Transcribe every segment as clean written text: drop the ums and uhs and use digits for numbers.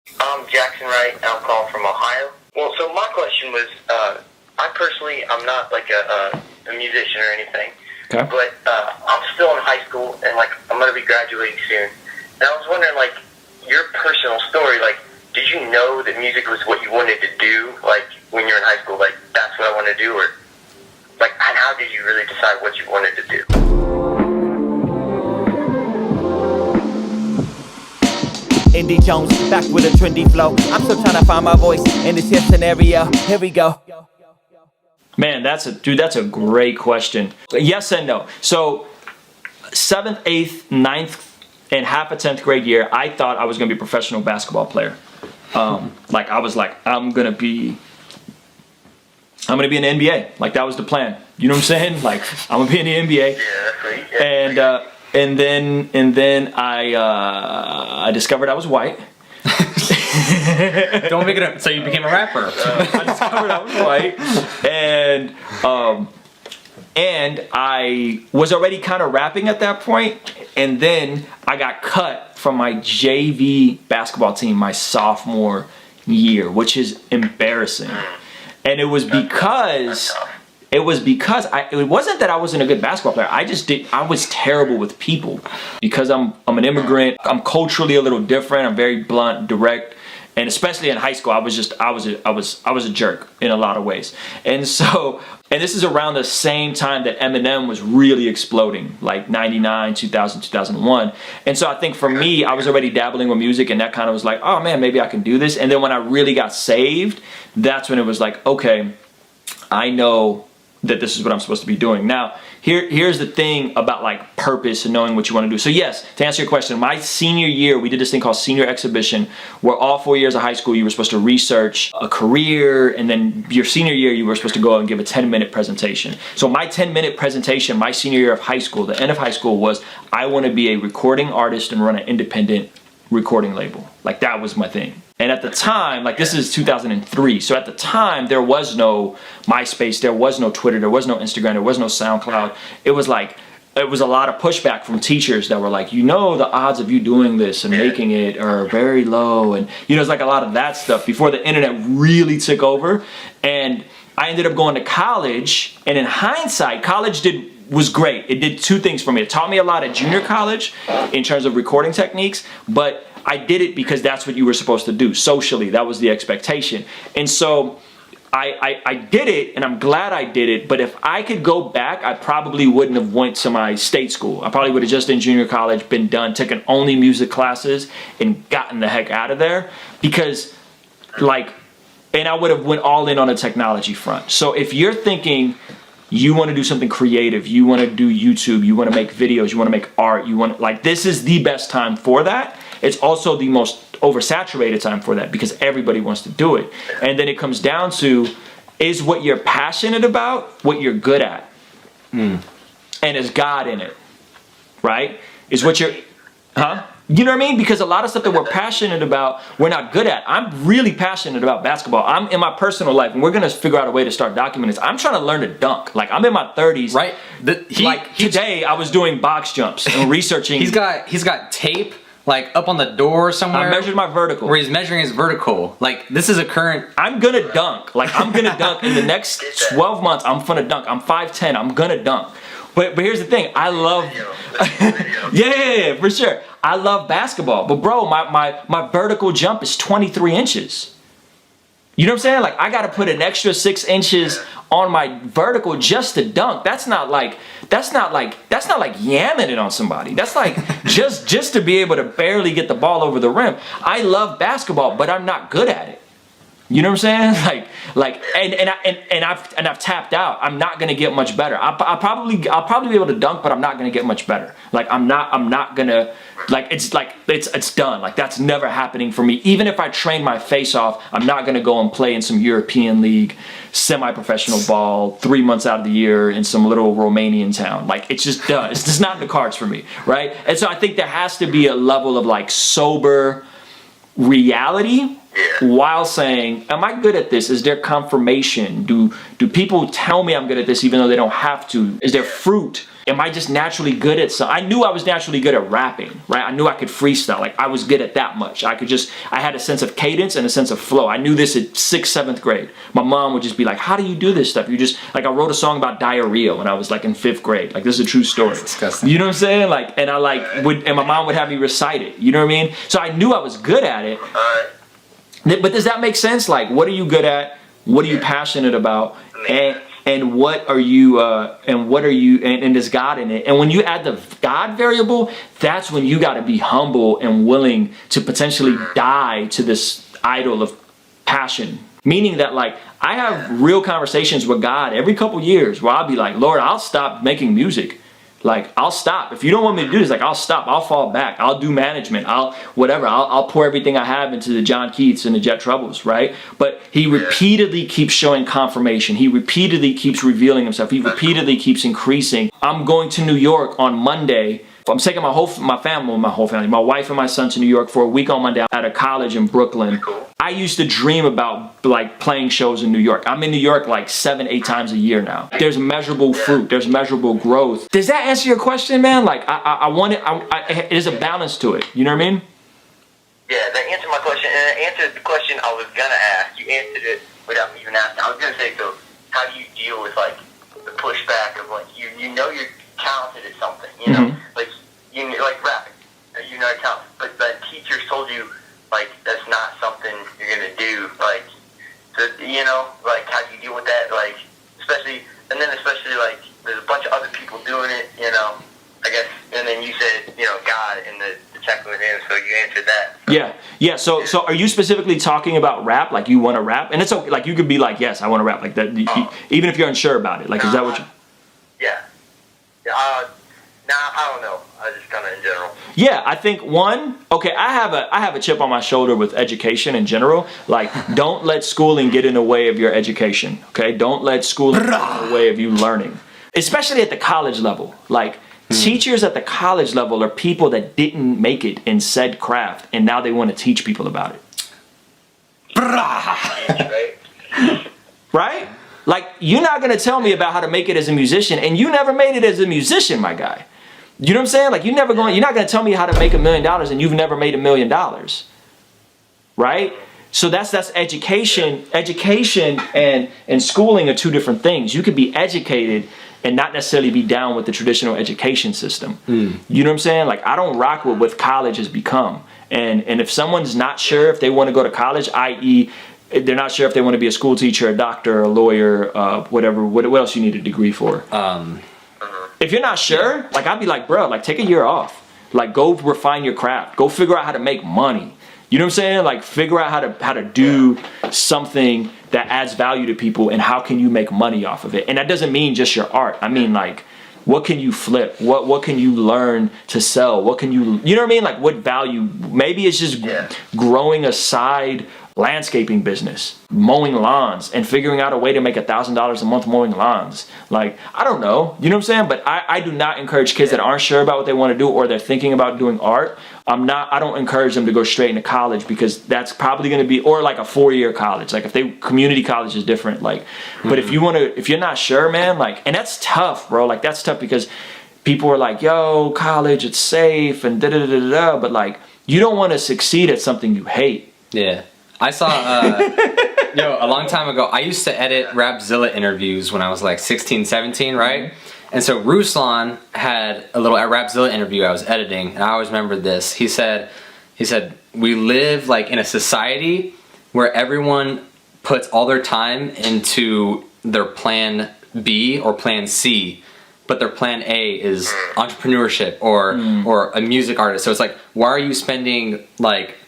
I'm Jackson Wright, and I'm calling from Ohio. Well, so my question was, I'm not like a musician or anything, Okay. but I'm still in high school, and like I'm going to be graduating soon. And I was wondering, like, your personal story, like, did you know that music was what you wanted to do, like, when you're in high school, like, that's what I want to do, or, like, and how did you really decide what you wanted to do? Indy Jones, back with a trendy flow. I'm still trying to find my voice in this here scenario. Here we go. Man, that's a great question. Yes and no. So 7th, 8th, 9th, and half a 10th grade year, I thought I was gonna be a professional basketball player. Like I was like, I'm gonna be in the NBA. Like that was the plan. You know what I'm saying? Like I'm gonna be in the NBA. Yeah, that's right. Yeah. And then I discovered I was white. Don't make it up. So you became a rapper. I discovered I was white, and I was already kind of rapping at that point, and then I got cut from my JV basketball team my sophomore year, which is embarrassing. And it was because it wasn't that I wasn't a good basketball player. I was terrible with people because I'm an immigrant. I'm culturally a little different. I'm very blunt, direct. And especially in high school, I was a jerk in a lot of ways. And this is around the same time that Eminem was really exploding, like 99, 2000, 2001. And so I think for me, I was already dabbling with music, and that kind of was like, oh man, maybe I can do this. And then when I really got saved, that's when it was like, okay, I know that this is what I'm supposed to be doing. Now, here's the thing about like purpose and knowing what you want to do. So yes, to answer your question, my senior year, we did this thing called senior exhibition, where all 4 years of high school, you were supposed to research a career, and then your senior year, you were supposed to go and give a 10-minute presentation. So my 10-minute presentation, my senior year of high school, the end of high school was, I want to be a recording artist and run an independent recording label. Like that was my thing. And at the time, like this is 2003, so at the time there was no MySpace, there was no Twitter, there was no Instagram, there was no SoundCloud. It was a lot of pushback from teachers that were like, you know, the odds of you doing this and making it are very low, and you know, it's like a lot of that stuff before the internet really took over. And I ended up going to college, and in hindsight, college was great. It did two things for me. It taught me a lot at junior college in terms of recording techniques, but I did it because that's what you were supposed to do socially. That was the expectation. And so I did it, and I'm glad I did it, but if I could go back, I probably wouldn't have went to my state school. I probably would have just in junior college been done, taken only music classes, and gotten the heck out of there, because and I would have went all in on the technology front. So if you're thinking you want to do something creative, you want to do YouTube, you want to make videos, you want to make art, this is the best time for that. It's also the most oversaturated time for that because everybody wants to do it. And then it comes down to, is what you're passionate about what you're good at? And is God in it? Right? Is what you're, You know what I mean? Because a lot of stuff that we're passionate about, we're not good at. I'm really passionate about basketball. I'm in my personal life, and we're gonna figure out a way to start documenting this. I'm trying to learn to dunk. Like I'm in my 30s. Right. Today I was doing box jumps and researching. He's got tape like up on the door somewhere. I measured my vertical. Where he's measuring his vertical. Like this is a current. I'm gonna dunk. Like I'm gonna dunk in the next 12 months. I'm gonna dunk. I'm 5'10". I'm gonna dunk. But here's the thing. I love. yeah, for sure. I love basketball. But bro, my vertical jump is 23 inches. You know what I'm saying? Like I gotta put an extra 6 inches on my vertical just to dunk. That's not like yamming it on somebody. That's like just to be able to barely get the ball over the rim. I love basketball, but I'm not good at it. You know what I'm saying? I've tapped out. I'm not gonna get much better. I'll probably be able to dunk, but I'm not gonna get much better. Like I'm not gonna it's done. Like that's never happening for me. Even if I train my face off, I'm not gonna go and play in some European league, semi-professional ball, 3 months out of the year in some little Romanian town. Like it's just done. It's just not in the cards for me, right? And so I think there has to be a level of like sober reality while saying, am I good at this? Is there confirmation? Do people tell me I'm good at this even though they don't have to? Is there fruit? Am I just naturally good at something? I knew I was naturally good at rapping, right? I knew I could freestyle. Like, I was good at that much. I had a sense of cadence and a sense of flow. I knew this at 6th, 7th grade. My mom would just be like, how do you do this stuff? I wrote a song about diarrhea when I was like in 5th grade. Like, this is a true story. That's disgusting. You know what I'm saying? Like, and and my mom would have me recite it. You know what I mean? So I knew I was good at it. But does that make sense? Like, what are you good at? What are you passionate about? And what are you, and is God in it? And when you add the God variable, that's when you got to be humble and willing to potentially die to this idol of passion. Meaning that, like, I have real conversations with God every couple years where I'll be like, Lord, I'll stop making music. Like, I'll stop. If you don't want me to do this, like, I'll stop. I'll fall back. I'll do management. I'll pour everything I have into the John Keats and the Jet Troubles, right? But he repeatedly keeps showing confirmation. He repeatedly keeps revealing himself. He repeatedly keeps increasing. I'm going to New York on Monday. I'm taking my wife and my son to New York for a week on Monday at a college in Brooklyn. I used to dream about like playing shows in New York. I'm in New York like 7-8 times a year now. There's measurable fruit. There's measurable growth. Does that answer your question, man? Like, I want it. There's a balance to it. You know what I mean? Yeah, that answered my question, and it answered the question I was gonna ask. You answered it without me even asking. I was gonna say, so how do you deal with like the pushback of like you know you're talented at something, you know, like rapping, you know, talented, but the teachers told you like that's not something you're gonna do, like, so, you know, like how do you deal with that, like, especially like there's a bunch of other people doing it, you know, I guess, and then you said, you know, God in the check with him, so you answered that. Yeah. So are you specifically talking about rap? Like, you want to rap, and it's okay, like you could be like, yes, I want to rap, like that, even if you're unsure about it. Like, is that what you? Yeah. Nah, I don't know. I just kind of in general. Yeah, I think I have a chip on my shoulder with education in general. Like, don't let schooling get in the way of your education. Okay, don't let schooling get in the way of you learning, especially at the college level. Like, teachers at the college level are people that didn't make it in said craft, and now they want to teach people about it. Right? Like, you're not going to tell me about how to make it as a musician, and you never made it as a musician, my guy. You know what I'm saying? Like, you're not going to tell me how to make $1 million, and you've never made $1 million. Right? So that's education. Education and schooling are two different things. You could be educated and not necessarily be down with the traditional education system. You know what I'm saying? Like, I don't rock with what college has become. And if someone's not sure if they want to go to college, i.e., they're not sure if they want to be a school teacher, a doctor, a lawyer, whatever. What else you need a degree for? If you're not sure, like, I'd be like, bro, like, take a year off. Like, go refine your craft. Go figure out how to make money. You know what I'm saying? Like, figure out how to do something that adds value to people, and how can you make money off of it? And that doesn't mean just your art. I mean, like, what can you flip? What can you learn to sell? What can you know what I mean? Like, what value? Maybe it's just growing a side landscaping business, mowing lawns, and figuring out a way to make $1,000 a month mowing lawns. Like, I don't know, you know what I'm saying? But I do not encourage kids that aren't sure about what they want to do, or they're thinking about doing art. I don't encourage them to go straight into college, because that's probably going to be, or like a 4-year college. Like, if community college is different, like, but if you're not sure, man, like, and that's tough, bro. Like, that's tough, because people are like, yo, college, it's safe, and da-da-da-da-da, but like, you don't want to succeed at something you hate. Yeah. I saw, a long time ago, I used to edit Rapzilla interviews when I was like 16, 17, right? And so Ruslan had a little Rapzilla interview I was editing, and I always remember this. He said, we live like in a society where everyone puts all their time into their plan B or plan C, but their plan A is entrepreneurship or a music artist. So it's like, why are you spending like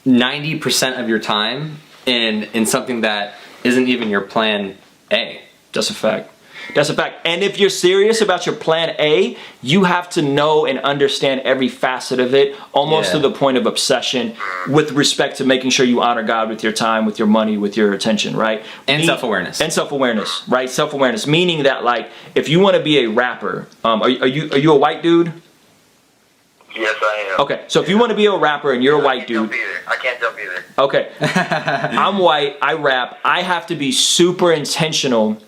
90% of your time in something that isn't even your plan A? That's a fact. That's a fact. And if you're serious about your plan A, you have to know and understand every facet of it, almost to the point of obsession, with respect to making sure you honor God with your time, with your money, with your attention, right? And self-awareness. And self-awareness, right? Self-awareness, meaning that, like, if you want to be a rapper, are you a white dude? Yes, I am. Okay, so if you want to be a rapper and you're a white dude. I can't jump either. Okay, I'm white, I rap, I have to be super intentional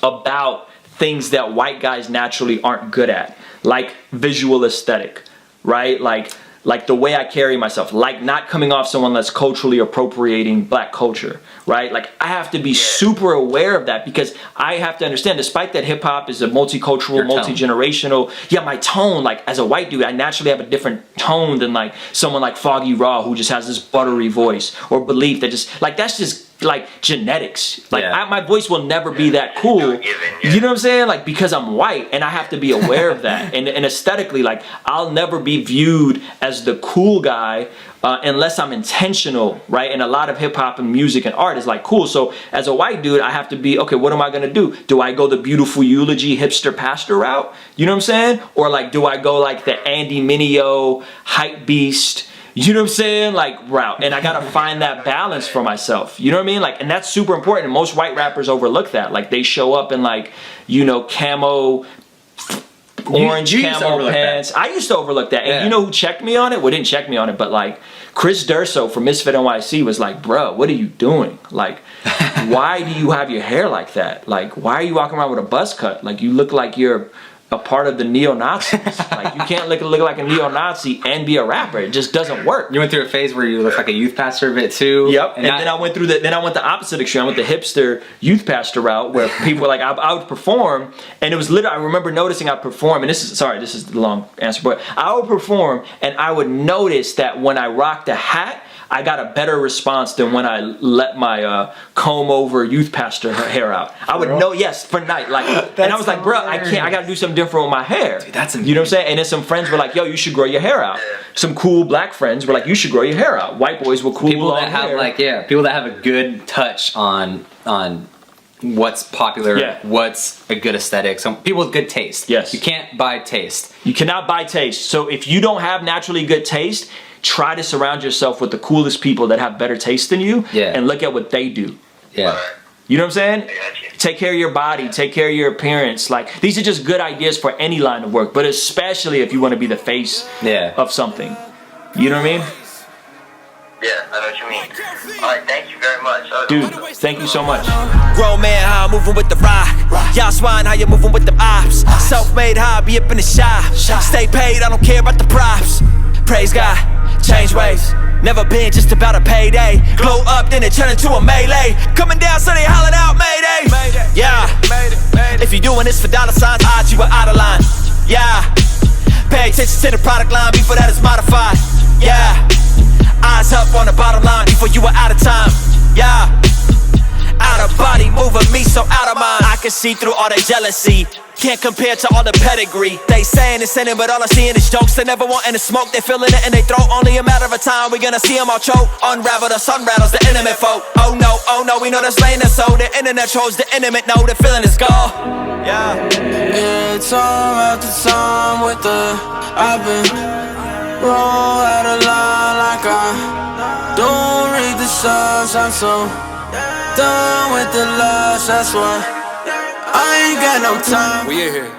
about things that white guys naturally aren't good at, like visual aesthetic, right? Like the way I carry myself, like not coming off someone that's culturally appropriating black culture, right? Like I have to be super aware of that, because I have to understand, despite that hip hop is a multicultural, multi-generational, my tone, like as a white dude, I naturally have a different tone than like someone like Foggy Raw, who just has this buttery voice, or Belief that just, like that's just like genetics. Like my voice will never be that cool. You know what I'm saying? Like because I'm white, and I have to be aware of that. And aesthetically, like I'll never be viewed as the cool guy unless I'm intentional, right? And a lot of hip hop and music and art is like cool. So as a white dude, I have to be, okay, what am I gonna do? Do I go the beautiful eulogy hipster pastor route? You know what I'm saying? Or like, do I go like the Andy Mineo hype beast, you know what I'm saying, like route? And I gotta find that balance for myself. You know what I mean? Like, and that's super important. And most white rappers overlook that. Like they show up in like, you know, camo, orange camo pants. I used to overlook that. And you know who checked me on it? Well, didn't check me on it, but like Chris Durso from Misfit NYC was like, bro, what are you doing? Like, why do you have your hair like that? Like, why are you walking around with a buzz cut? Like, you look like you're a part of the neo-Nazis. Like, you can't look like a neo-Nazi and be a rapper. It just doesn't work. You went through a phase where you looked like a youth pastor a bit too. Yep. And then I went through then I went the opposite extreme. I went the hipster youth pastor route, where people were like, I would perform, and it was literally, I remember noticing I'd perform, and this is the long answer, but I would perform, and I would notice that when I rocked a hat, I got a better response than when I let my comb over youth pastor hair out. I would know, for night, like, and I was like, bro, I can't. I got to do something different with my hair. Dude, that's amazing. You know what I'm saying? And then some friends were like, yo, you should grow your hair out. Some cool black friends were like, you should grow your hair out. White boys were cool. People that have people that have a good touch on what's popular, what's a good aesthetic. Some people with good taste. Yes. You can't buy taste. You cannot buy taste. So if you don't have naturally good taste, try to surround yourself with the coolest people that have better taste than you, and look at what they do. Yeah. You know what I'm saying? Take care of your body, take care of your appearance. Like, these are just good ideas for any line of work, but especially if you want to be the face of something. You know what I mean? Yeah, I know what you mean. Alright, thank you very much. Dude, thank you so much. Grown man, how I'm moving with the rock. Y'all swine, how you moving with the ops. Self-made hobby up in the shop. Stay paid, I don't care about the props. Praise God, change ways. Never been just about a payday. Glow up, then it turn into a melee. Coming down, so they hollering out, Mayday. Yeah, if you doing this for dollar signs, odds you are out of line. Yeah, pay attention to the product line before that is modified. Yeah, eyes up on the bottom line before you are out of time. Yeah, out of body moving me so out of mind. I can see through all the jealousy. Can't compare to all the pedigree. They saying it's in it, but all I see is jokes. They never want any smoke, they feeling it in they throat. Only a matter of time, we gonna see them all choke. Unravel the sun rattles the intimate folk. Oh no, we know that's laying the soul. The internet trolls the intimate know the feeling is gone. Yeah, time after time with the I've been roll out of line like I don't read the signs. I'm so done with the lies, that's why I ain't got no time. We in here.